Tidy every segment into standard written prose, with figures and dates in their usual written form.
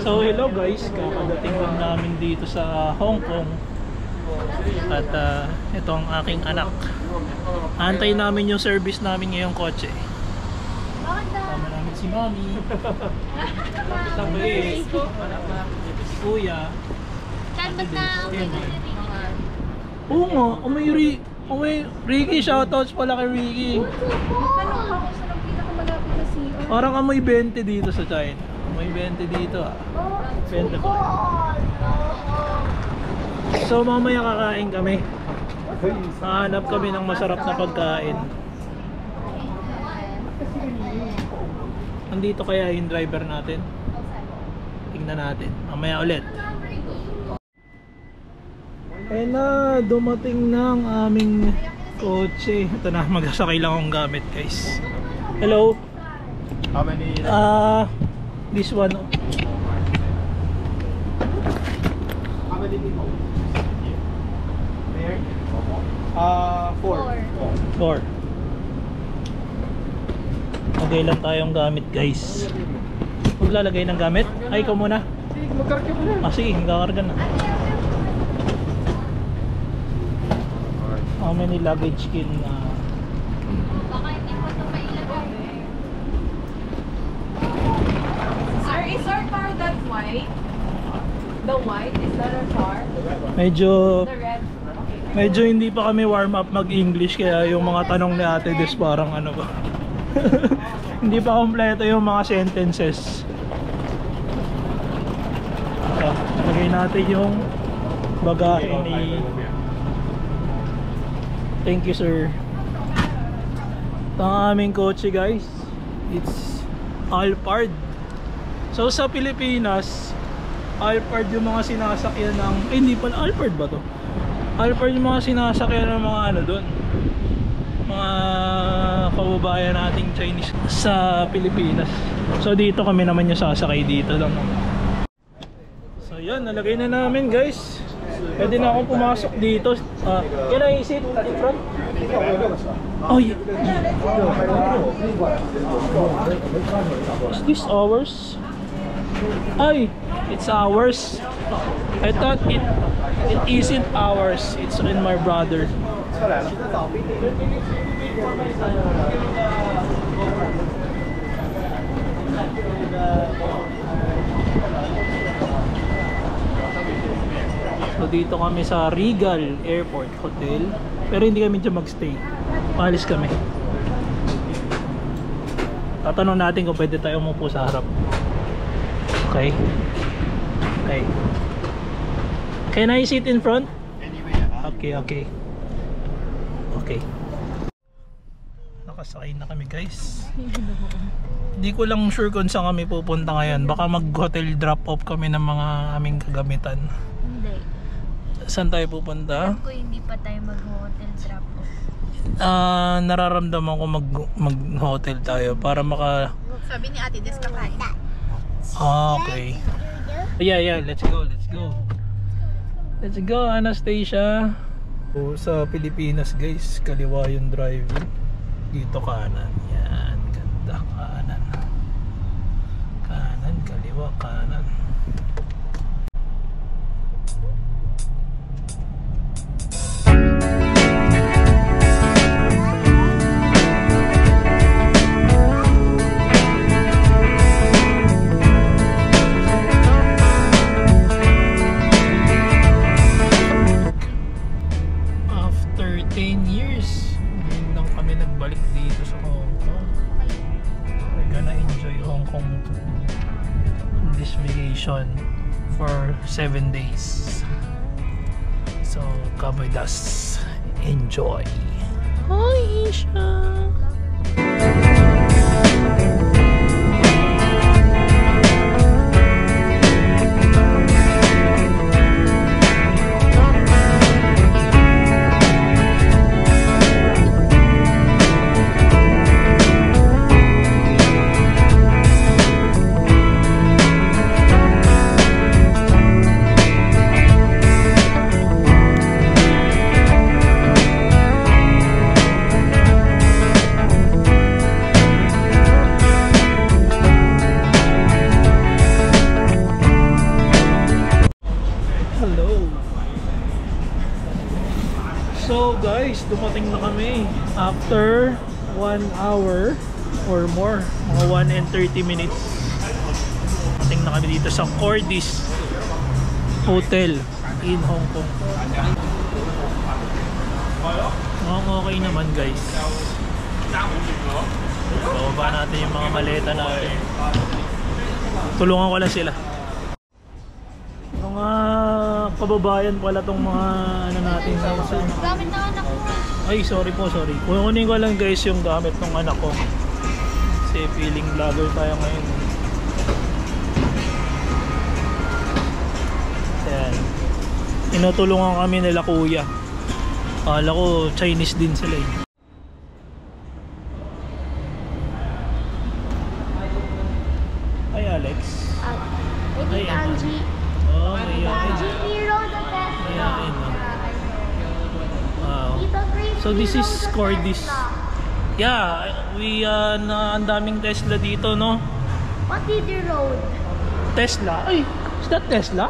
So hello guys, kakadating lang namin dito sa Hong Kong. At ito ang aking anak. Antay namin yung service namin ngayong kotse. Tama namin si Mami. Si Kuya. Oo nga, may Ricky, shoutouts pala kay Ricky. Parang amoy 20 dito sa China. Amoy 20 dito ah. 20 pa. So mamaya kakain kami. Hahanap kami ng masarap na pagkain. Andito kaya yung driver natin? Tingnan natin. Mamaya ulit. Kaya na, dumating na ang aming kotse. Ito na, magsasakay lang akong gamit guys. Hello. How many? This one. How many people? There? 4. Okay lang tayong gamit guys. Maglalagay ng gamit? Ay, ikaw muna. Magkarga mo na. Sige, kakarga na. How many luggage can Baka hindi ko ito mailagay. Sir, is our car that white? The white? Is that our car? The red? medyo hindi pa kami warm up mag-English, kaya yung mga tanong ni Ate Des parang ano ba. Hindi pa kompleto yung mga sentences. Lagay natin yung bagahe ni... Thank you sir. Ito ang aming kotse guys. It's Alphard. So sa Pilipinas, Alphard yung mga sinasakyan ng... hindi pala, Alphard ba to? Alphard yung mga sinasakyan ng mga ano doon, mga kababayan nating Chinese sa Pilipinas. So dito kami naman yung sasakay dito lang. So yan, nalagay na namin guys. Pwede na akong pumasok dito. Can I sit in front? Oh, yeah. Is this ours? Ay, it's ours. I thought it isn't ours. It's in my brother. So dito kami sa Regal Airport Hotel. Pero hindi kami dyan magstay. Paalis kami. Tatanong natin kung pwede tayo umupo sa harap. Okay. Okay. Can I sit in front? Okay. Okay. Nakasakay na kami guys. Hindi ko lang sure kung saan kami pupunta ngayon. Baka mag-hotel drop off kami ng mga aming kagamitan. Hindi. Saan tayo pupunta? Alam ko hindi pa tayo mag-hotel drop off. Nararamdaman ko mag-hotel tayo para maka... Sabi ni Ate Des kakain. Okay. Yeah, let's go. Let's go, Anastasia. So, sa Pilipinas guys, kaliwa yung driving. Dito kanan. Yan, ganda. Kanan. Kanan, kaliwa, kanan. For 7 days. So come with us. Enjoy. Hi Isha. guys, dumating na kami after 1 hour or more, mga 1 and 30 minutes. Dumating na kami dito sa Cordis Hotel in Hong Kong. Okay naman guys. Bababa natin yung mga maleta natin. Tulungan ko lang sila. Mga kababayan pala tong mga ano natin. Gamit na anak mo. Ay, sorry po, sorry. Kunin ko lang guys yung gamit ng anak ko. Kasi feeling vlogger tayo ngayon. Ayan. Tinutulungan kami nila kuya. Akala ko Chinese din sila eh. Hi Alex. Hi Angie. Oh, Angie Hero the best. Mayain, no? Wow. So this is Cordis. Yeah, we ang daming Tesla dito, no? What did you road? Tesla. Ay, is that Tesla?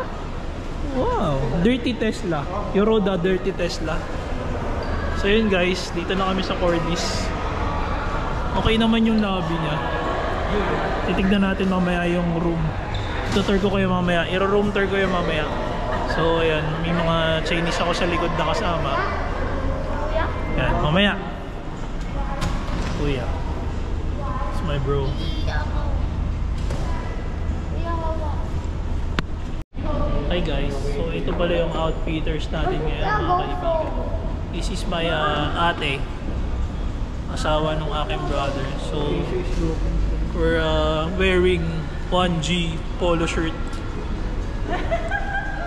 Wow, dirty Tesla. You rode a dirty Tesla. So yun guys, dito na kami sa Cordis. Okay naman yung lobby niya. Titignan natin mamaya yung room. Tutur ko kayo mamaya. I-room tour ko yung mamaya. So ayan, may mga Chinese ako sa likod na kasama. Ayan, mamaya. Kuya. It's my bro. Hi guys, so ito pala yung outfitters natin ngayon mga kaibigan. This is my ate, asawa ng aking brother. So we're wearing 1G polo shirt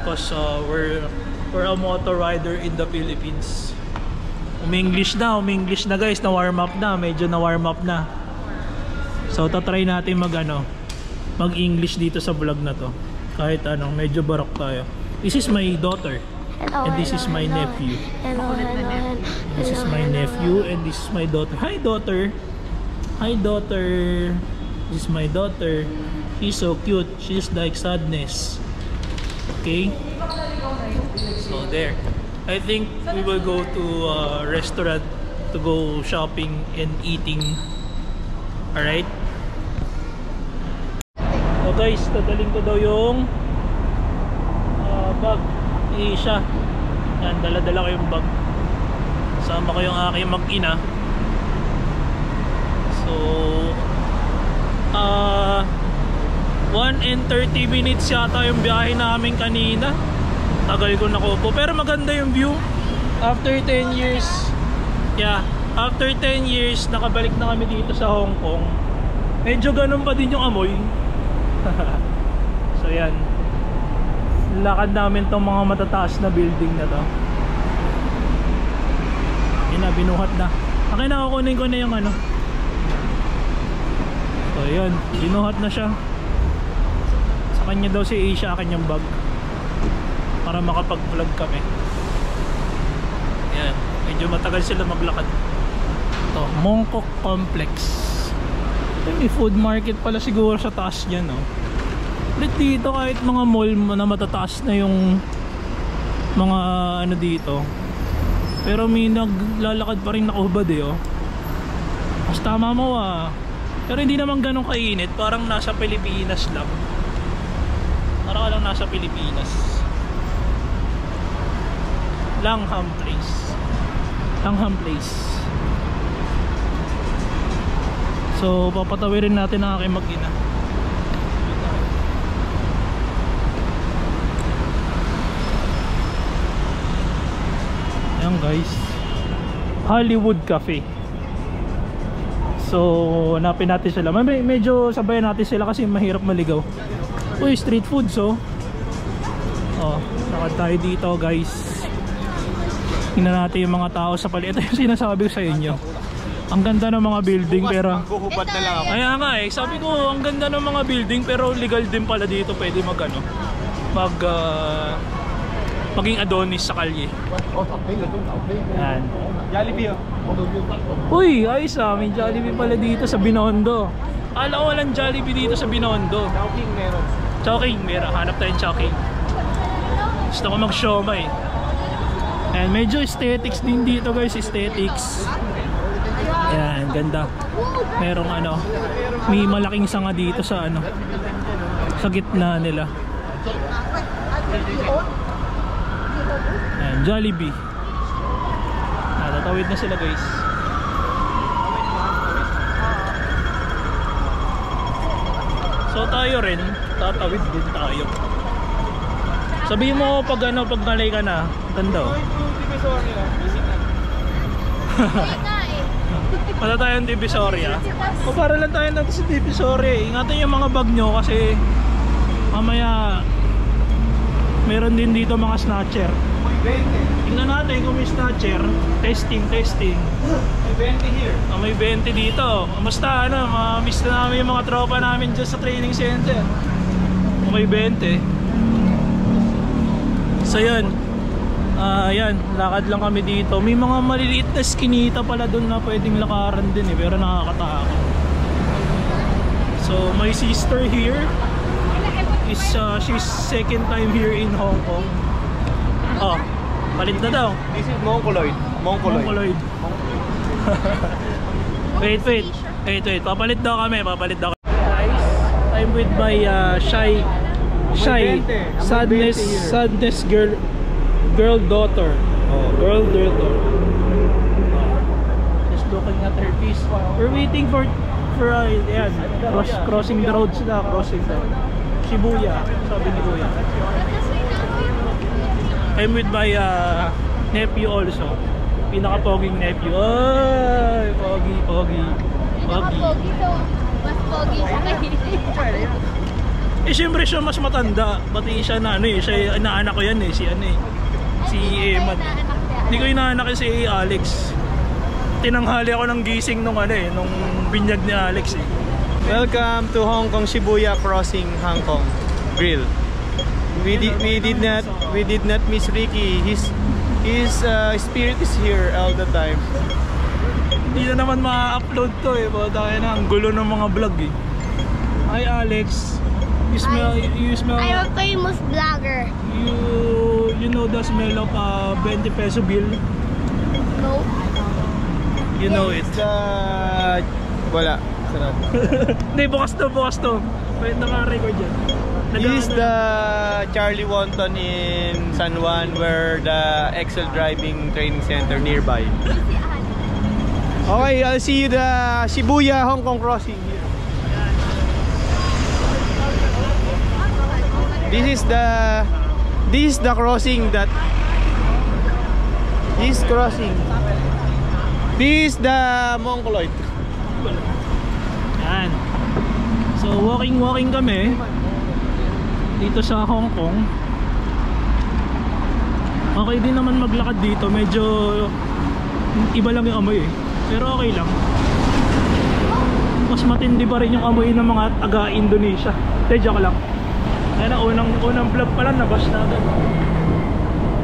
because we're a motor rider in the Philippines. Umi-English na guys, na warm up na, medyo na warm up na. So tatry natin mag-English dito sa vlog na to. Kahit medyo barok tayo. This is my daughter. And this is my nephew. This is my nephew and this is my daughter. Hi daughter. Hi daughter. This is my daughter. She's so cute. She's like Sadness. Okay. So there. I think we will go to a restaurant to go shopping and eating. Alright. So guys, dadalhin ko daw yung bag ni Isha. Yan, dala-dala ko yung bag. Kasama ko yung aking mag-ina. So 1 and 30 minutes yata yung biyahe namin kanina. Tagal ko nakupo, pero maganda yung view. After 10 years, yeah, after 10 years nakabalik na kami dito sa Hong Kong. Medyo ganun pa din yung amoy. So yan, lakad namin tong mga matataas na building na to. Yun na, binuhat na. Akin na, kukunin ko na yung So yun, binuhat na siya. Sa kanya daw si Asia, akin yung bag para makapag-vlog kami. Yan, medyo matagal sila maglakad. Ito, Mongkok Complex. May food market pala siguro sa taas dyan, no? Ulit dito, kahit mga mall na matataas na yung mga dito, pero may naglalakad pa rin nakahubad oh. Mas tama mo pero hindi naman ganun kainit, parang nasa Pilipinas lang. Parang lang nasa Pilipinas. Langham Place. So papatawirin natin ang aking mag-ina. Ayan guys, Hollywood Cafe. So hanapin natin sila. Medyo sabayan natin sila kasi mahirap maligaw. Uy, street foods oh. Lakad tayo dito guys. Tingnan natin yung mga tao sa paligid. Ito yung sinasabi ko sa inyo. Ang ganda ng mga building pero Maghuhubad na lang ako. Kaya nga sabi ko ang ganda ng mga building pero legal din pala dito, pwede maging Adonis sa kalye. Yan. Jollibee Uy, ayos may Jollibee pala dito sa Binondo. Akala ko walang Jollibee dito sa Binondo. Chowking meron. Chowking, meron. Hanap tayong Chowking. Gusto ko mag-siomai. And medyo aesthetics din dito guys, aesthetics. Ayan, ganda. Merong ano, may malaking sanga dito sa ano, sa gitna nila. Ayan, Jollibee. Tatawid na sila guys. So tayo rin, tatawid din tayo. Sabihin mo pag ano, pag nalay ka na, tanda oh. Para tayong Divisoria. O para lang tayo natin sa Divisoria. Ingatan yung mga bag nyo kasi mamaya meron din dito mga snatcher. Tingnan natin kung may snatcher. Testing. May 20 here. May 20 dito. Basta ano, ma-miss na namin yung mga tropa namin dyan sa training center. May 20. So yun. Yan, lakad lang kami dito. May mga maliliit na skinita pala doon na pwedeng lakaran din eh, pero nakakatakot. So my sister here is she's second time here in Hong Kong. Oh, palit na daw. This is Mongoloid. Wait, papalit daw kami, Guys, I'm with my shy sadness girl daughter. Girl daughter. Just looking at her piece. We're waiting for yan, crossing the roads na, Shibuya, sabi ni Kuya. I'm with my nephew also. Pinaka-poging nephew. Ay, pogi. Pogi to. Mas pogi siya kay. Eh syempre siya mas matanda. Pati siya na ano eh, siya inaanak ko yan eh, si ano eh. Si Eman. Hindi ko inaanak si Alex. Tinanghali ako ng gising nung ano eh, nung binyag ni Alex eh. Welcome to Hong Kong Shibuya Crossing Hong Kong Grill. We did not miss Ricky. His spirit is here all the time. Hindi na naman ma-upload to eh. Dahil na ang gulo ng mga vlog eh. Hi Alex. You smell I'm a famous vlogger. You know the smell of 20 peso bill? No. You know it. Wala. Sarap. Hindi, bukas to. Wait, naka-record yan. This is the Charlie Wonton in San Juan where the Excel Driving Training Center nearby. Okay, I'll see you the Shibuya Hong Kong crossing here. This is the crossing that this crossing. This is the Mongoloid. Yan. So walking kami dito sa Hong Kong. Okay din naman maglakad dito. Medyo iba lang yung amoy eh. Pero okay lang. Mas matindi pa rin yung amoy ng mga taga-Indonesia. Joke lang. Ayan na, unang vlog pa lang, nabas na agad.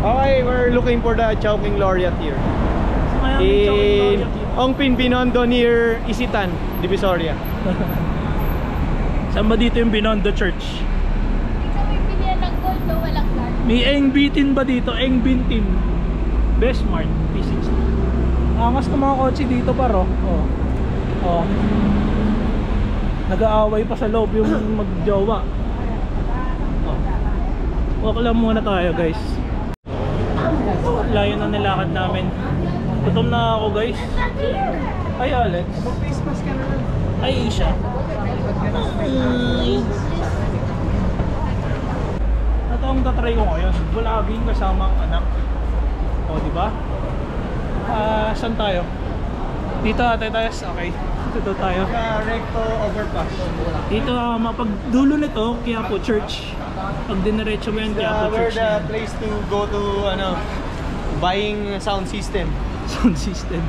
Okay, we're looking for the Chowking Laureate here. So, kaya may Chowking Laureate In dito. Ongpin Binondo near Isitan, Divisoria. Saan ba dito yung Binondo Church? Dito may bilihan ng gold o walang card. May Engbitin ba dito? Engbintin. Bestmart, P60. Angas ng mga kotse dito paro. Oh. Nag-aaway pa sa loob yung magjowa. Walk lang muna tayo guys. Layo na nilakad namin. Gutom na ako guys. Hi Alex. Hi Isha. Ito ang tatry ko ngayon. Vlogging kasama ang anak. O diba? Saan tayo? Dito ate tayo. Okay. Dito tayo. Recto overpass. Dito mapagdulo nito Quiapo Church. Pag diniretso mo yan Quiapo We're Church. the place to go to buying sound system. Sound system.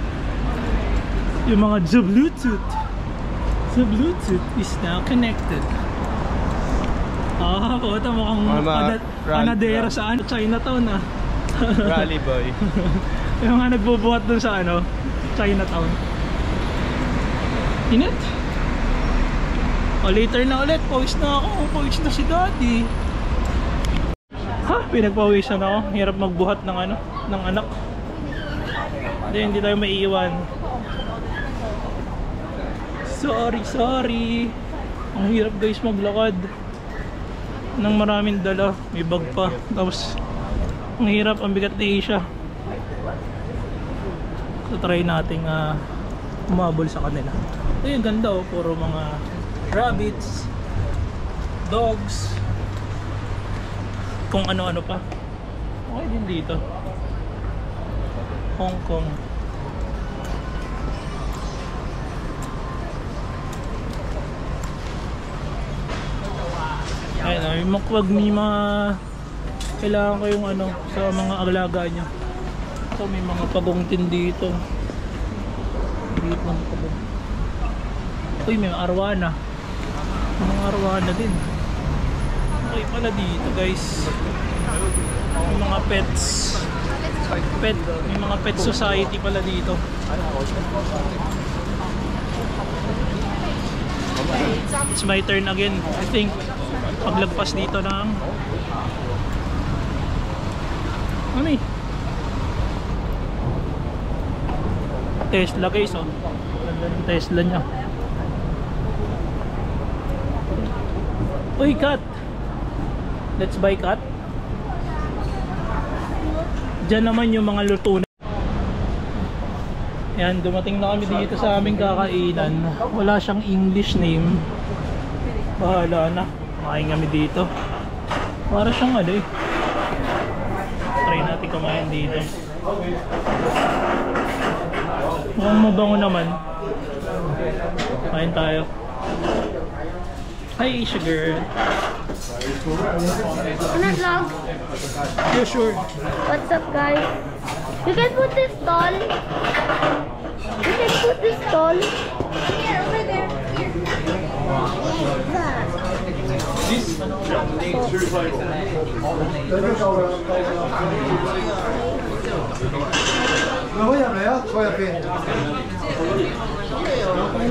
Yung mga Bluetooth. The Bluetooth is now connected. Ito mukhang panadero sa Chinatown ah. Rally boy. Yung mga nagbubuhat dun sa Chinatown. Init. Later na ulit. Pawis na ako. Pawis na si Daddy. Ha? Pinagpawisan ako. Hirap magbuhat ng ano, ng anak. Hindi tayo maiiwan. Sorry. Ang hirap guys maglakad nang maraming dala. May bag pa. Tapos ang hirap, ang bigat ni Asia. So try nating umabol sa kanila. Ito yung ganda oh, puro mga rabbits, dogs, kung ano-ano pa. Okay din dito. Hong Kong. Ayun, pag may mga kailangan kayong ano sa mga alaga nyo. So may mga pagongtin dito. Dito ng pagong. Uy, may arwana. Mga arwana din. Okay pala dito guys. May mga pets. May mga pet society pala dito. It's my turn again, I think. Paglagpas dito ng ano eh? Tesla guys oh. Ganda ng Tesla nya. Uy, cat! Let's buy cat. Diyan naman yung mga luto na. Yan, dumating na kami dito sa aming kakainan. Wala siyang English name. Bahala na. Kumain kami dito. Para siyang ano eh. Try natin kumain dito. Mukhang mabango naman. Kain tayo. Hi Asia girl. Can I vlog? Yeah, sure. What's up, guys? You can put this stall. You can put this stall. Here, over there.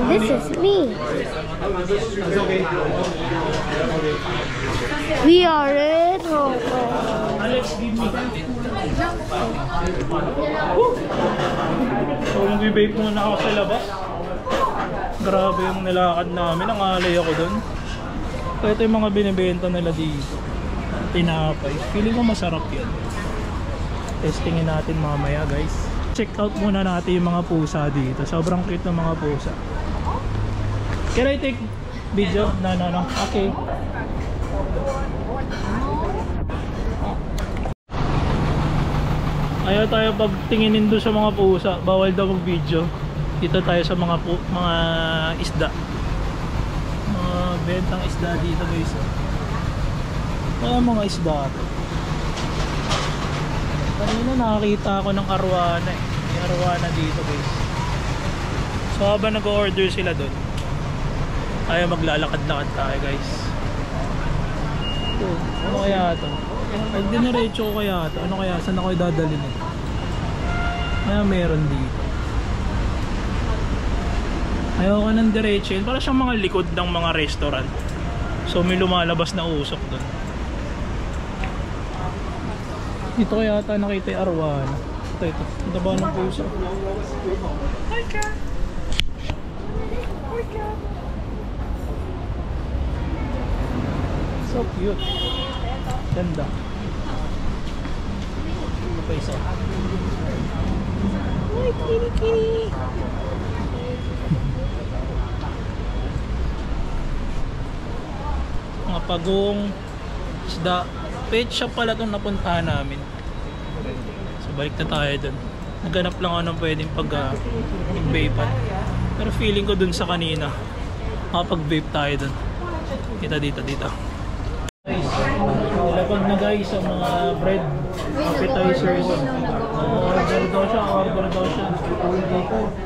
This is me. We are in Hong Kong. Alex, give me. So, mag-vape muna ako sa labas. Grabe yung nilakad namin. Nangalay ako dun. So, ito yung mga binibenta nila dito. Tinapay. Feeling ko masarap yan. Testingin natin mamaya guys. Check out muna natin yung mga pusa dito. Sobrang cute ng mga pusa. Can I take video? No. Okay. Ayaw tayo pagtinginin doon sa mga pusa. Bawal daw mag-video. Dito tayo sa mga isda. Mga bentang isda dito guys. Mga isda. Kanina nakakita ako ng arwana eh. May arwana dito guys. So habang nag-order sila doon, ayaw maglalakad-lakad tayo guys. Ito, ano kaya ito? Pag diniretso ko kaya ito, ano kaya? Saan ako idadalhin ito? Kaya meron dito. Ayaw ko ng diretso yun. Para siyang mga likod ng mga restaurant. So may lumalabas na usok doon. Dito kaya ata nakita yung arwana. Ito. Ito ba ng puso? Hi ka! Hi ka! So cute. Ganda. Ito pa isa. Hi, kitty! Mga pagong, isda. Pet shop pala itong napuntahan namin. So balik na tayo dun. Naghanap lang ako ng pwedeng pag-vape. Pero feeling ko dun sa kanina, makapag-vape tayo dun. Dito. Guys, nilapag na guys ang mga bread appetizers. Order daw siya.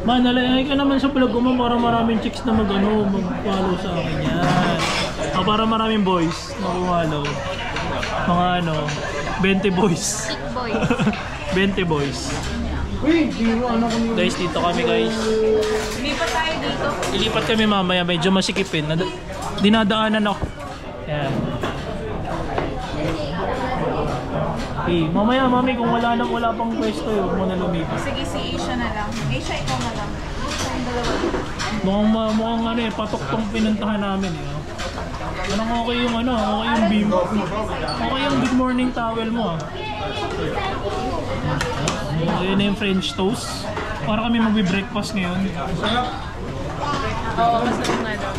Man, nalagay ka naman sa vlog ko mo para maraming chicks na mag-follow sa akin yan. Para maraming boys na follow. Mga 20 boys. 20 boys. Guys, dito kami guys. Ilipat tayo dito. Ilipat kami mamaya, medyo masikipin. Dinadaanan ako. Ayan. Okay, mamaya mami kung wala pang pwesto yun, huwag mo na lumipat. Sige, si Asia na lang. Asia, ikaw na lang. Yung dalawa. Mukhang ano eh, patok tong pinuntahan namin eh. Oh. Anong okay yung ano, okay yung beam. Okay yung good morning towel mo ah. Okay na yung French toast. Para kami magbe-breakfast ngayon. Oo, masarap nga daw.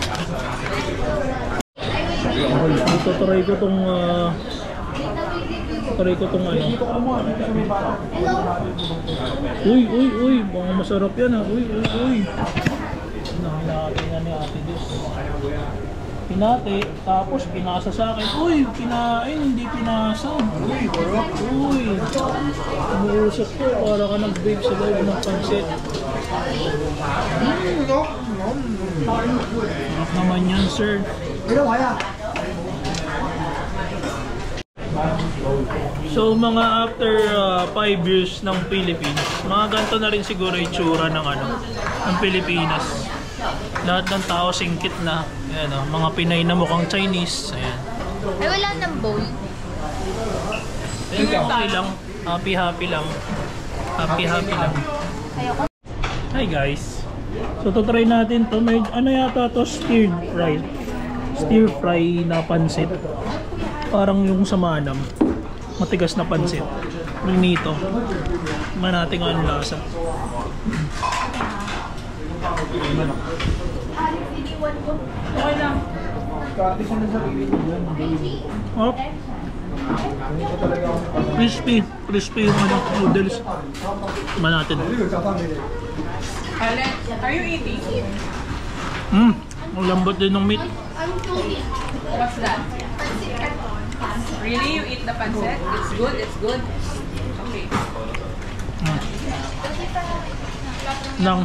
Try ko tong ano. Uy, baka masarap yan ah. Uy. Hinahati na ni Ate Diyos. Pinati, tapos pinasa sa akin. Uy, kinain, hindi pinasa. Uy, umuusap ko para ka nag-babe sa loob ng pansit. Sarap naman yan, sir. So mga after 5 years ng Philippines, mga ganito na rin siguro yung tsura ng ng Pilipinas. Lahat ng tao singkit na. Ayan, mga Pinay na mukhang Chinese. Ayan. Ay, wala nang bowl. Okay lang. Happy lang. Happy lang. Hi guys. So to try natin to. May ano yata to, stir fry na pansit. Parang yung sa Manam. Matigas na pansit. Rinito. Tingnan natin kung anong lasa. Okay lang. Oh. Crispy yung noodles. Tingnan natin. Alec, are you eating? Ang lambot din ng meat. What's that? Really? You eat the pancit? It's good? Okay. Lang.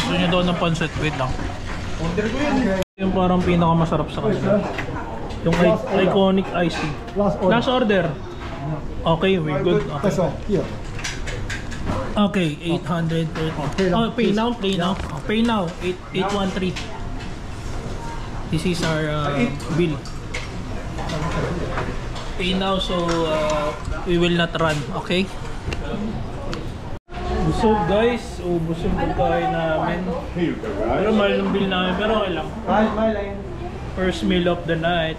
Gusto niya daw ng pancit. Wait lang. Yung parang pinakamasarap sa kanila. Yung iconic iced tea. Last order. Okay, we're good. Okay, 800 per. Oh, pay now. Pay now. 813. This is our bill. Pay now, so we will not run. Okay? Busog guys, busog pagkain namin. Pero mahal ng bill namin, pero okay lang. First meal of the night.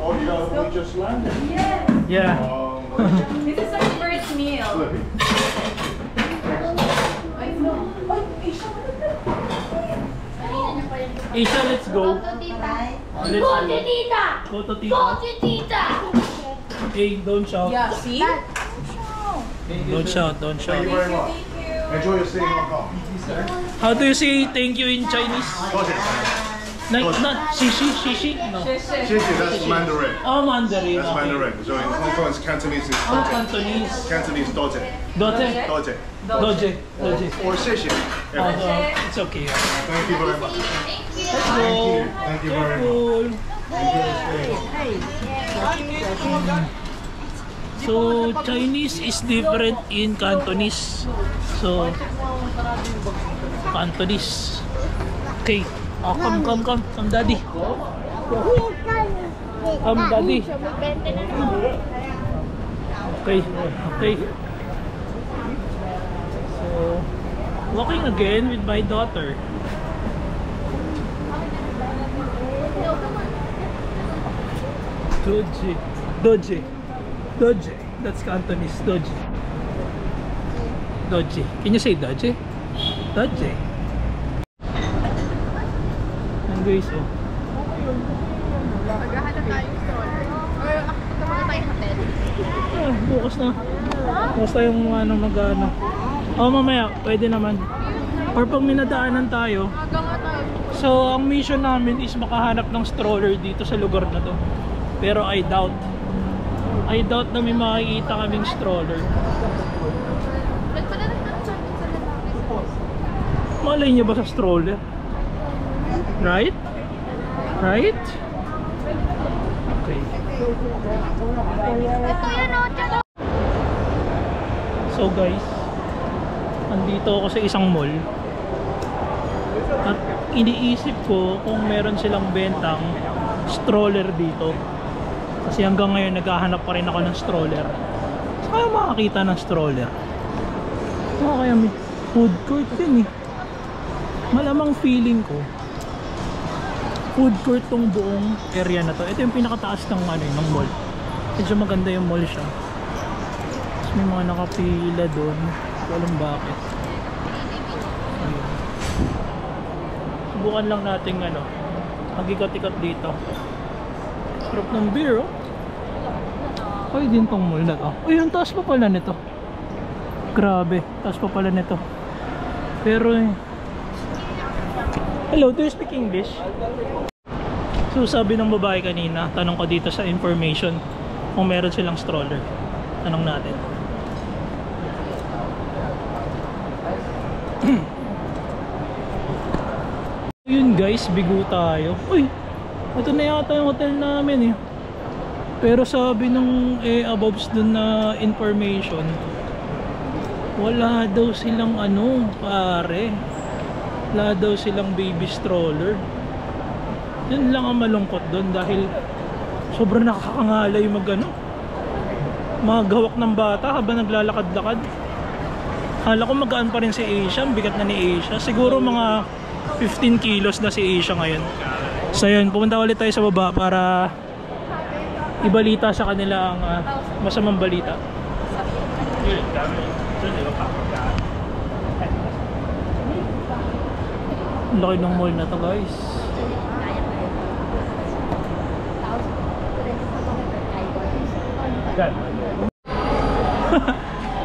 Oh, you just landed? Yeah. This is our first meal. Isha, let's go. Let's Go to tita! Go to Go tita. to tita! Hey, don't shout. Yeah, see? Don't shout. Thank you very much. Enjoy your stay in Hong Kong. How do you say thank you in Chinese? Not shishi? No. Shishi, that's Mandarin. Oh, Mandarin. That's Okay. Mandarin. So in Hong Kong, it's Cantonese. Is Oh, Cantonese. Cantonese doje. Doje. Doje. Doje. Or shishi. Yeah. It's okay. Thank you very much. Let's go. Thank you very much. Cool. So, Chinese is different in Cantonese. So, Cantonese. Okay. Oh, come, daddy. Daddy. Okay. So, walking again with my daughter. Doje. That's Cantonese. Doje. Can you say doje? Doje. And guys, oh. Maghahanap tayong stroller. Or punta muna tayong hotel. Bukas na. Bukas tayong mag-ano. Oh, mamaya. Pwede naman. Or pag minadaanan tayo. So, ang mission namin is makahanap ng stroller dito sa lugar na to. Pero I doubt na may makikita kaming stroller. Malay niyo ba sa stroller? Right? Okay. So guys, andito ako sa isang mall. At iniisip ko kung meron silang bentang stroller dito. Kasi hanggang ngayon naghahanap pa rin ako ng stroller. Saan kaya makakita ng stroller? Kaya may food court din eh. Malamang feeling ko food court tong buong area na to. Ito yung pinakataas ng ng mall. Medyo maganda yung mall siya. Tapos may mga nakapila doon. Walang bakit. Ayun. Subukan lang natin mag-ikot-ikot dito. Sarap ng beer, oh. Ay, din tong mall na to. Ay, yung taas pa pala nito. Grabe, taas pa pala nito. Pero hello, do you speak English? So sabi ng babae kanina, tanong ko dito sa information kung meron silang stroller. Tanong natin. Yun guys, bigo tayo. Uy, ito na yata yung hotel namin eh. Pero sabi nung above dun na information, wala daw silang pare. Wala daw silang baby stroller. Yun lang ang malungkot doon dahil sobrang nakakangalay magawak ng bata habang naglalakad-lakad. Hala ko magaan pa rin si Asia, bigat na ni Asia. Siguro mga 15 kilos na si Asia ngayon. So yun, pumunta ulit tayo sa baba para ibalita sa kanila ang masamang balita. Laki ng mall na to guys.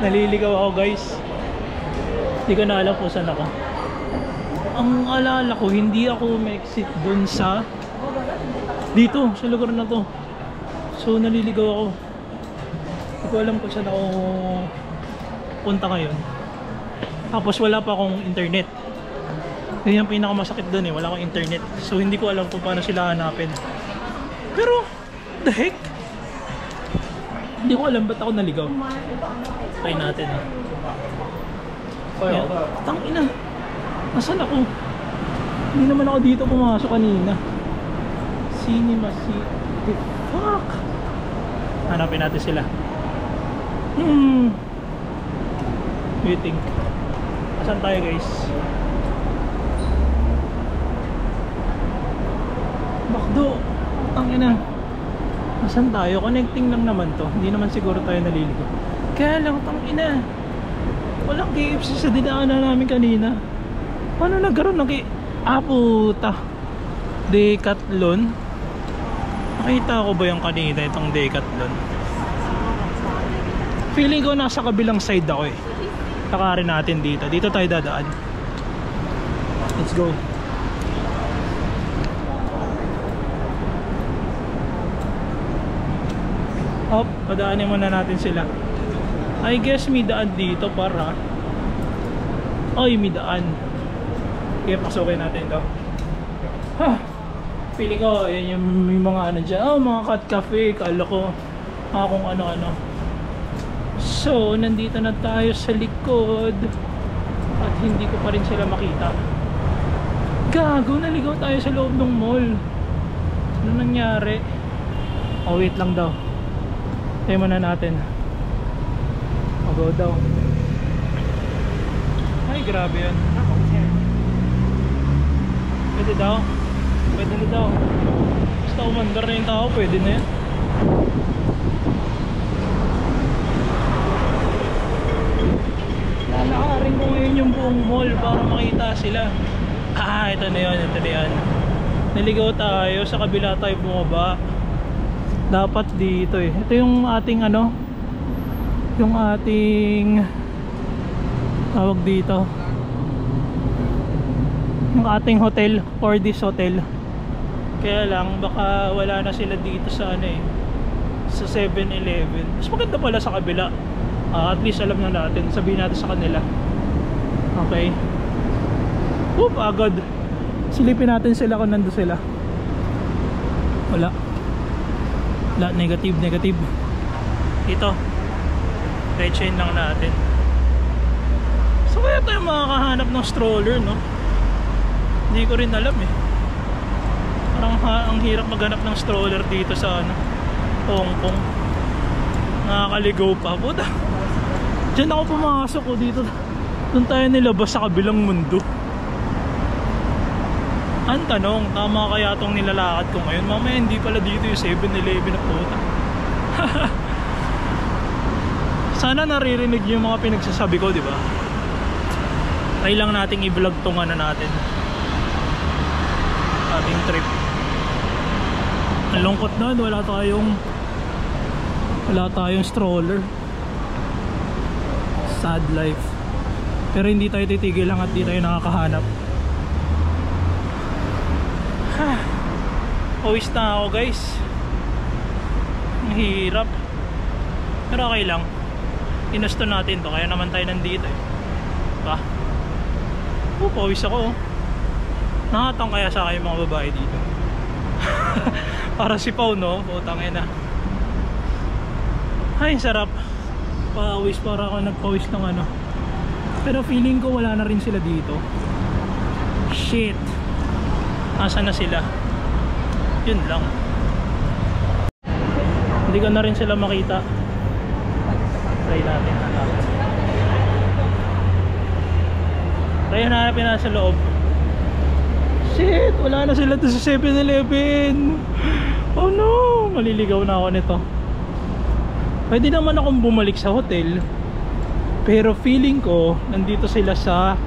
Naliligaw ako guys. Hindi ko na alam kung saan ako. Ang alala ko, hindi ako ma-exit dun sa dito, sa lugar na to. So naliligaw ako. Hindi ko alam kung saan ako punta ngayon. Tapos wala pa akong internet. Yun yung pinakamasakit dun eh, wala akong internet. So hindi ko alam kung paano sila hanapin. Pero, the heck? Hindi ko alam ba't ako naligaw. Try natin ha. Tangina. Nasaan ako? Hindi naman ako dito pumasok kanina. Cinema City. Fuck! Hanapin natin sila. Waiting. Asan tayo guys? Bakdo! Tangina. Asan tayo? Connecting lang naman to. Hindi naman siguro tayo naliligaw. Kaya lang, tangina. Walang KFC sa dinaanan namin kanina. Paano nagkaroon ng puta. Decathlon. Nakita ko ba yung kanina itong Decathlon? Feeling ko nasa kabilang side ako eh. Takarin natin dito. Dito tayo dadaan. Let's go. Hop, padaanin muna natin sila. I guess may daan dito para ay may daan. Kaya pasukin natin ito. Feeling ko yan yung mga dyan. Mga cat cafe. Kala ko kung ano-ano. So nandito na tayo sa likod. At hindi ko pa rin sila makita. Gago, naligaw tayo sa loob ng mall. Ano nangyari? Oh wait lang daw. Tayo muna natin. Go daw. Ay grabe yan. Pwede daw. Pwede na daw. Basta umandar na yung tao, pwede na yan. Lalakarin ko ngayon yung buong mall para makita sila. Ito na yun, ito na yan. Naligaw tayo, sa kabila tayo bumaba. Dapat dito eh. Ito yung ating yung ating tawag dito, yung ating hotel or this hotel. Kaya lang baka wala na sila dito sa sa 7-Eleven. Mas maganda pala sa kabila. At least alam na natin, sabihin natin sa kanila. Okay. Oop, agad. Silipin natin sila kung nandun sila. Wala. Negative. Ito. Diretsahin lang natin. So kaya tayo makakahanap ng stroller, no? Hindi ko rin alam eh. Parang ang hirap maghanap ng stroller dito sa Hong Kong. Nakakaligaw pa. Puta. Diyan ako pumasok ko dito. Doon tayo nilabas sa kabilang mundo. Ang tanong, tama kaya itong nilalakad ko ngayon? Mamaya hindi pala dito yung 7-Eleven na puta. Sana naririnig niyo yung mga pinagsasabi ko, di ba? Try lang nating i-vlog tong ano natin. Ating trip. Ang lungkot na, wala tayong stroller. Sad life. Pero hindi tayo titigil lang at di tayo nakakahanap. Pawis na ako guys. Ang hirap. Pero okay lang. Inusto natin to, kaya naman tayo nandito eh. Diba? Pawis ako. Nakatang kaya sa akin mga babae dito. Para si Pau, no? Putang ina. Ay, sarap. Pawis, para ako nagpawis ng ano. Pero feeling ko wala na rin sila dito. Shit. Asa na sila? Yun lang. Hindi ko na rin sila makita. Try natin. Try hanapin na sa loob. Shit! Wala na sila to sa 7-Eleven. Oh no! Maliligaw na ako nito. Pwede naman akong bumalik sa hotel. Pero feeling ko nandito sila sa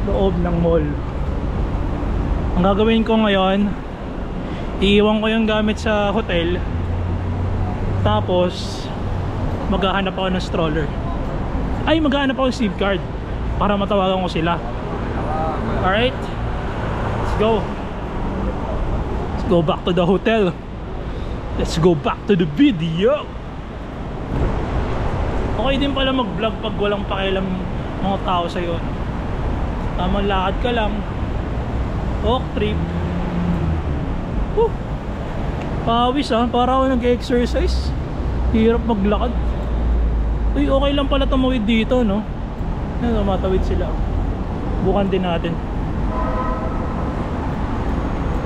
loob ng mall. Ang gagawin ko ngayon, iiwan ko yung gamit sa hotel. Tapos maghahanap ako ng stroller. Ay, maghahanap ako ng SIM card para matawagan ko sila. Alright, let's go. Let's go back to the hotel. Let's go back to the video. Okay din pala mag vlog pag walang pakialam mga tao sa'yo. Tamang lakad ka lang. Walk trip. Pawis para ako nag-exercise. Hirap maglakad. Uy, okay lang pala tumawid dito, no? Yan, matawid sila. Bukan din natin.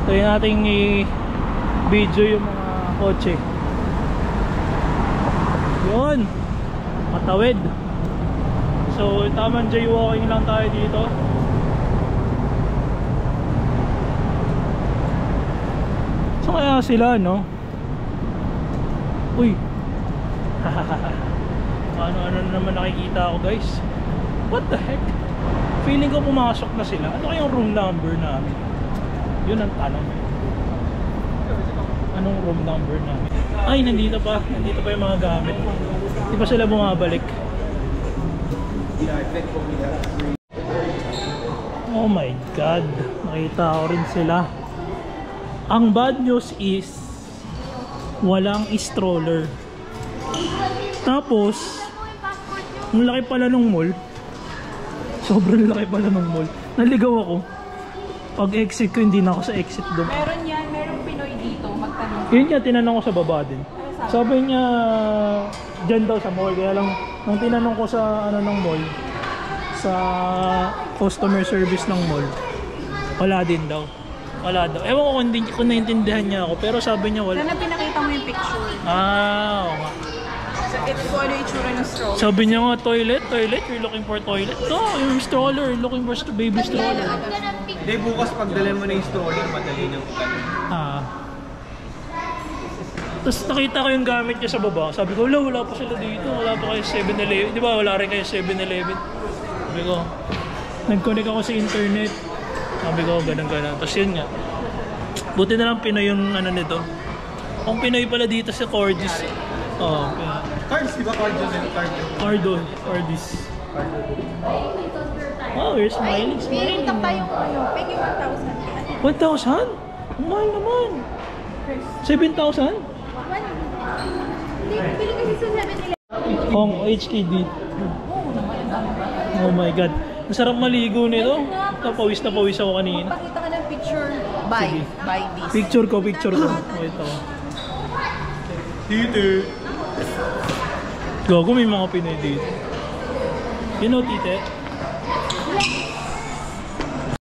Tayo natin i-video yung mga kotse. Yun, matawid. So tamang jaywalking lang tayo dito. So kaya sila, no? Uy. Ano naman nakikita ako, guys. What the heck? Feeling ko pumasok na sila. Ano kayong room number namin? Yun ang tanong. Anong room number namin? Ay, nandito pa. Nandito pa yung mga gamit. Di pa sila bumabalik. Oh my God. Nakita ko rin sila. Ang bad news is walang stroller. Tapos ang laki pala ng mall. Sobrang laki pala ng mall. Naligaw ako. Pag exit ko, hindi na ako sa exit doon. Meron yan, merong Pinoy dito. Magtanong. Yun nga, tinanong ko sa baba din. Sabi niya dyan daw sa mall. Kaya lang nung tinanong ko sa ano ng mall, sa customer service ng mall, wala din daw. Wala daw. Ewan ko kung naintindihan niya ako, pero sabi niya wala. Sana pinakita mo yung picture. Ah, oo nga. So, ito po ano yung itsura ng stroller. Sabi niya nga, toilet, you're looking for toilet. Yung stroller, looking for baby stroller. Hindi, bukas pagdala mo na yung stroller, madali nang Tapos nakita ko yung gamit niya sa baba. Sabi ko, wala pa sila dito. Wala pa kayo 7-Eleven. Di ba, wala rin kayo 7-Eleven. Sabi ko, nag-connect ako sa internet. Sabi ko, ganun. Tapos yun nga. Buti na lang Pinoy yung ano nito. Kung Pinoy pala dito sa Cordis. Oo. Cards, di ba? Cordis. Wow, you're smiling. Pinutang tayong ano, pegi 1,000. 1,000? Ang mahal naman. 7,000? Hindi, bili kasi sa 7-Eleven. Hong HKD. Oh my God. Ang sarap maligo nito. Pawis na pawis ako kanina. Pakita ka ng picture. Buy this. Picture ko. Wait ako. Tite. Gago, may mga Pinoy dito. You know, tite?